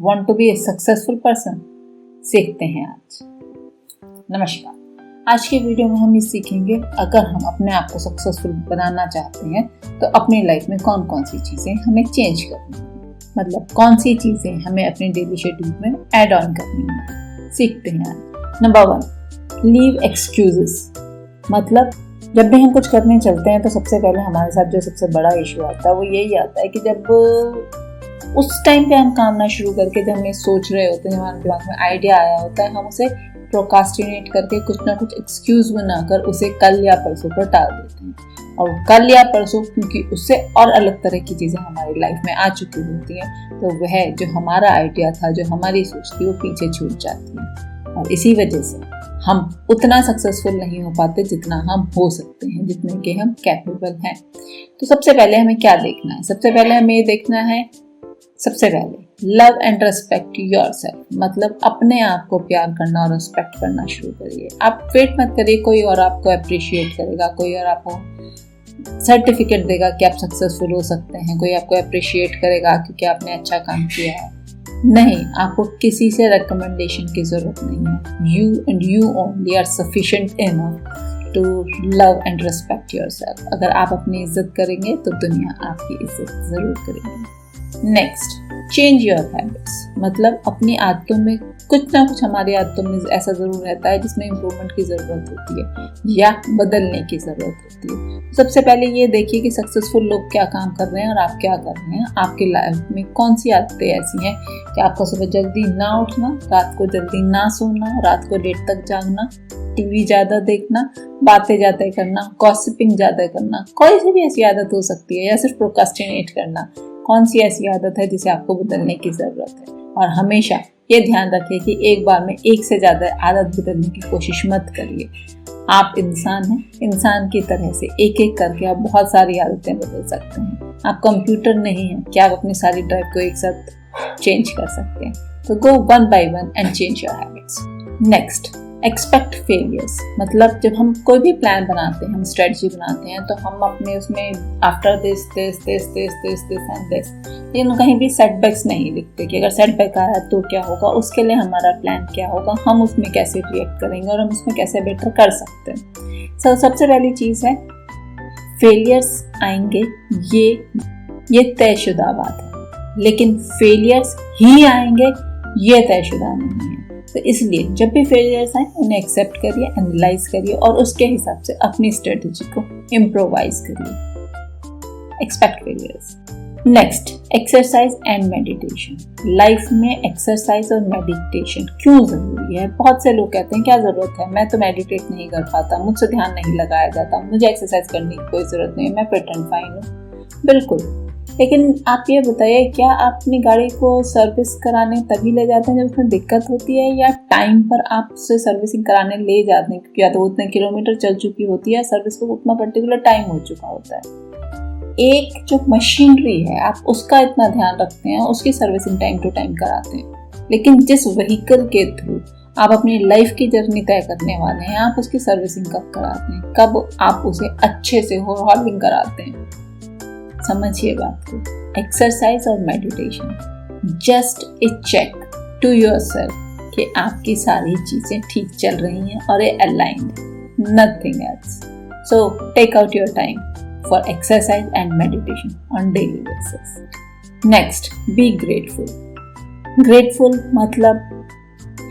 Want to be a successful person? सीखते हैं आज। नमस्कार, आज के वीडियो में हम ये सीखेंगे अगर हम अपने आप को सक्सेसफुल बनाना चाहते हैं तो अपनी लाइफ में कौन कौन सी चीज़ें हमें चेंज करनी है, मतलब कौन सी चीज़ें हमें अपने डेली शेड्यूल में ऐड ऑन करनी है। सीखते हैं आज। Number 1, leave excuses. मतलब जब भी हम कुछ करने चलते हैं तो सबसे पहले हमारे साथ जो सबसे बड़ा इशू आता है वो यही आता है कि जब उस टाइम पे हम काम ना शुरू करके जब हम ये सोच रहे होते हैं, हमारे दिमाग में आइडिया आया होता है, हम उसे प्रोकास्टिनेट करके कुछ ना कुछ एक्सक्यूज बनाकर उसे कल या परसों पर टाल देते हैं। और कल या परसों क्योंकि उससे और अलग तरह की चीज़ें हमारी लाइफ में आ चुकी होती हैं तो वह जो हमारा आइडिया था, जो हमारी सोच थी, वो पीछे छूट जाती है और इसी वजह से हम उतना सक्सेसफुल नहीं हो पाते जितना हम हो सकते हैं, जितने के हम कैपेबल हैं। तो सबसे पहले हमें क्या देखना है? सबसे पहले हमें ये देखना है, सबसे पहले लव एंड रिस्पेक्ट योरसेल्फ। मतलब अपने आप को प्यार करना और रिस्पेक्ट करना शुरू करिए। आप वेट मत करिए कोई और आपको अप्रिशिएट करेगा, कोई और आपको सर्टिफिकेट देगा कि आप सक्सेसफुल हो सकते हैं, कोई आपको अप्रिशिएट करेगा क्योंकि आपने अच्छा काम किया है। नहीं, आपको किसी से रिकमेंडेशन की जरूरत नहीं है। You and you only are sufficient enough to love and respect yourself. अगर आप अपनी इज्जत करेंगे तो दुनिया आपकी इज्जत जरूर करेगी। Next, change your habits. मतलब अपनी आदतों में कुछ ना कुछ, हमारी आदतों में ऐसा जरूर रहता है जिसमें इम्प्रूवमेंट की ज़रूरत होती है या बदलने की ज़रूरत होती है। सबसे पहले ये देखिए कि सक्सेसफुल लोग क्या काम कर रहे हैं और आप क्या कर रहे हैं। आपकी लाइफ में कौन सी आदतें ऐसी हैं कि आपको सुबह जल्दी ना उठना, रात को जल्दी ना सोना, रात को लेट तक जागना, टीवी ज़्यादा देखना, बातें ज़्यादा करना, गॉसिपिंग ज़्यादा करना। कोई सी भी ऐसी आदत हो सकती है, या सिर्फ प्रोकास्टिनेट करना। कौन सी ऐसी आदत है जिसे आपको बदलने की ज़रूरत है? और हमेशा ये ध्यान रखिए कि एक बार में एक से ज़्यादा आदत बदलने की कोशिश मत करिए। आप इंसान हैं, इंसान की तरह से एक एक करके आप बहुत सारी आदतें बदल सकते हैं। आप कंप्यूटर नहीं हैं कि आप अपनी सारी ड्राइव को एक साथ चेंज कर सकते हैं। तो go one by one and change your habits. Next, expect failures. मतलब जब हम कोई भी प्लान बनाते हैं, हम स्ट्रेटजी बनाते हैं तो हम अपने उसमें आफ्टर दिस एंड दिस, लेकिन कहीं भी सेटबैक्स नहीं लिखते कि अगर सेटबैक आया तो क्या होगा, उसके लिए हमारा प्लान क्या होगा, हम उसमें कैसे रिएक्ट करेंगे और हम उसमें कैसे बेटर कर सकते हैं। सबसे पहली चीज़ है, फेलियर्स आएंगे, ये तयशुदा बात है, लेकिन फेलियर्स ही आएंगे ये तयशुदा नहीं है। तो इसलिए जब भी फेलियर्स आए उन्हें एक्सेप्ट करिए, एनालाइज करिए और उसके हिसाब से अपनी स्ट्रेटजी को इम्प्रोवाइज करिए। Expect failures. Next, exercise and meditation. Life में एक्सरसाइज और मेडिटेशन क्यों ज़रूरी है? बहुत से लोग कहते हैं क्या ज़रूरत है, मैं तो मेडिटेट नहीं कर पाता, मुझसे ध्यान नहीं लगाया जाता, मुझे एक्सरसाइज करने की कोई ज़रूरत नहीं है, मैं फिट एंड फाइन हूँ। बिल्कुल, लेकिन आप ये बताइए, क्या आप अपनी गाड़ी को सर्विस कराने तभी ले जाते हैं जब उसमें दिक्कत होती है, या टाइम पर आप उसे सर्विसिंग कराने ले जाते हैं क्योंकि या तो उतने किलोमीटर चल चुकी होती है, सर्विस को उतना पर्टिकुलर टाइम हो चुका होता है? एक जो मशीनरी है आप उसका इतना ध्यान रखते हैं, उसकी सर्विसिंग टाइम टू टाइम कराते हैं, लेकिन जिस व्हीकल के थ्रू आप अपनी लाइफ की जर्नी तय करने वाले हैं, आप उसकी सर्विसिंग कब कराते हैं, कब आप उसे अच्छे से ओवरहॉलिंग कराते हैं? समझिए बात को। एक्सरसाइज और meditation just a check to yourself कि आपकी सारी चीजें ठीक चल रही हैं और ये aligned, nothing else. So take out your time for exercise and meditation on daily basis. Next, be grateful. Grateful मतलब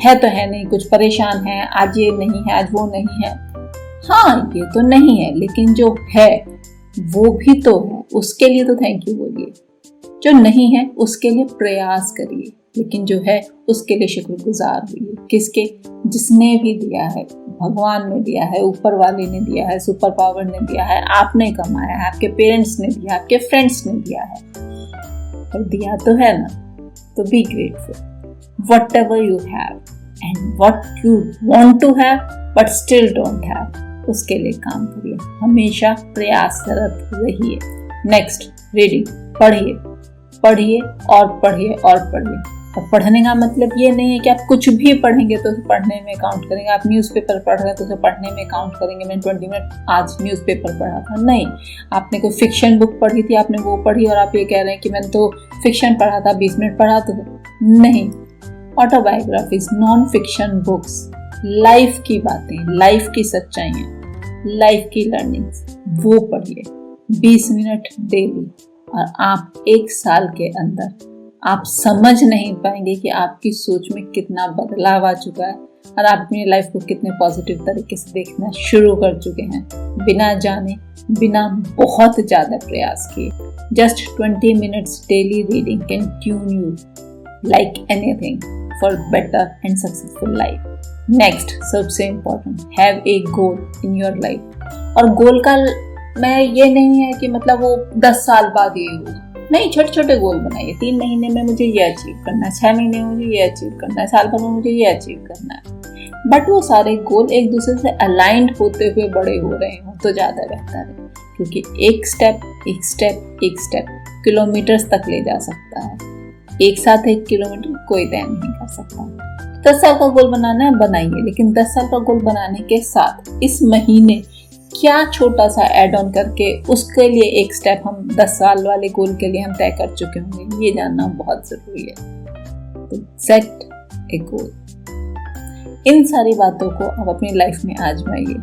है तो है नहीं, कुछ परेशान है, आज ये नहीं है, आज वो नहीं है। हाँ, ये तो नहीं है, लेकिन जो है वो भी तो है, उसके लिए तो थैंक यू बोलिए। जो नहीं है उसके लिए प्रयास करिए, लेकिन जो है उसके लिए शुक्रगुजार हुइए। किसके? जिसने भी दिया है, भगवान ने दिया है, ऊपर वाले ने दिया है, सुपर पावर ने दिया है, आपने कमाया है, आपके पेरेंट्स ने दिया, आपके फ्रेंड्स ने दिया है, और दिया तो है ना। तो be grateful. Whatever you have and what you want to have but still don't have, उसके लिए काम करिए, हमेशा प्रयासरत रहिए। Next, reading. पढ़िए और पढ़िए और पढ़िए। और पढ़ने का मतलब ये नहीं है कि आप कुछ भी पढ़ेंगे तो उसे पढ़ने में काउंट करेंगे। आप न्यूज़पेपर पढ़ रहे हैं तो उसे पढ़ने में काउंट करेंगे। मैंने 20 मिनट आज न्यूज़पेपर पढ़ा था, नहीं। आपने कोई फिक्शन बुक पढ़ी थी, आपने वो पढ़ी और आप ये कह रहे हैं कि मैंने तो फिक्शन पढ़ा था, 20 मिनट पढ़ा तो नहीं। Autobiographies, non fiction books, life की बातें, लाइफ की सच्चाइयाँ, लाइफ की लर्निंग्स, वो पढ़िए 20 मिनट डेली। और आप 1 साल के अंदर आप समझ नहीं पाएंगे कि आपकी सोच में कितना बदलाव आ चुका है और आप अपनी लाइफ को कितने पॉजिटिव तरीके से देखना शुरू कर चुके हैं, बिना जाने, बिना बहुत ज़्यादा प्रयास किए। Just 20 minutes daily reading can tune you like anything for better and successful life. Next, सबसे important, have a goal in your life. और गोल का मैं ये नहीं है कि मतलब वो 10 साल बाद ये होगा, नहीं। छोटे छोटे गोल बनाइए। 3 महीने में मुझे ये अचीव करना है, 6 महीने में मुझे ये अचीव करना है, साल भर में मुझे ये अचीव करना है। बट वो सारे गोल एक दूसरे से अलाइंड होते हुए बड़े हो रहे हो तो ज़्यादा बेहतर है, क्योंकि एक स्टेप किलोमीटर्स तक ले जा सकता है। एक साथ 1 किलोमीटर कोई तय नहीं कर सकता। 10 साल का गोल बनाना है, बनाइए। लेकिन 10 साल का गोल बनाने के साथ इस महीने क्या छोटा सा ऐड ऑन करके उसके लिए एक स्टेप हम 10 साल वाले गोल के लिए हम तय कर चुके होंगे, ये जानना बहुत जरूरी है। तो सेट ए गोल। इन सारी बातों को आप अपनी लाइफ में आजमाइए,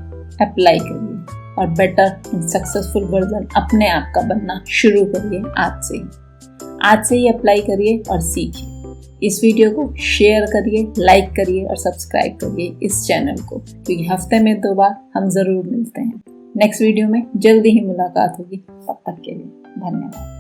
अप्लाई करिए और बेटर एंड सक्सेसफुल वर्जन अपने आप का बनना शुरू करिए। आज से ही अप्लाई करिए और सीखिए। इस वीडियो को शेयर करिए, लाइक करिए और सब्सक्राइब करिए इस चैनल को, क्योंकि हफ्ते में 2 बार हम जरूर मिलते हैं। नेक्स्ट वीडियो में जल्दी ही मुलाकात होगी। तब तक के लिए धन्यवाद।